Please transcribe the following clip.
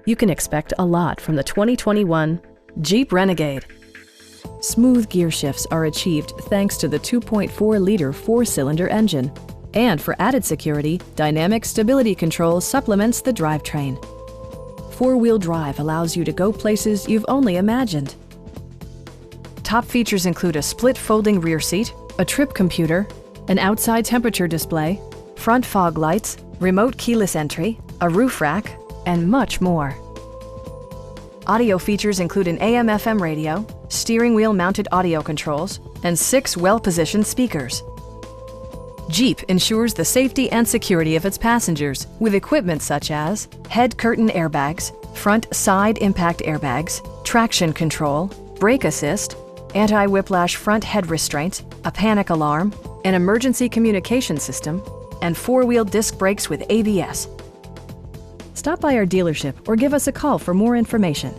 You can expect a lot from the 2021 Jeep Renegade. Smooth gear shifts are achieved thanks to the 2.4-liter four-cylinder engine. And for added security, dynamic stability control supplements the drivetrain. Four-wheel drive allows you to go places you've only imagined. Top features include a split folding rear seat, a trip computer, an outside temperature display, front fog lights, remote keyless entry, a roof rack, and much more. Audio features include an AM/FM radio, steering wheel mounted audio controls, and 6 well-positioned speakers. Jeep ensures the safety and security of its passengers with equipment such as head curtain airbags, front side impact airbags, traction control, brake assist, anti-whiplash front head restraints, a panic alarm, an emergency communication system, and 4-wheel disc brakes with ABS. Stop by our dealership or give us a call for more information.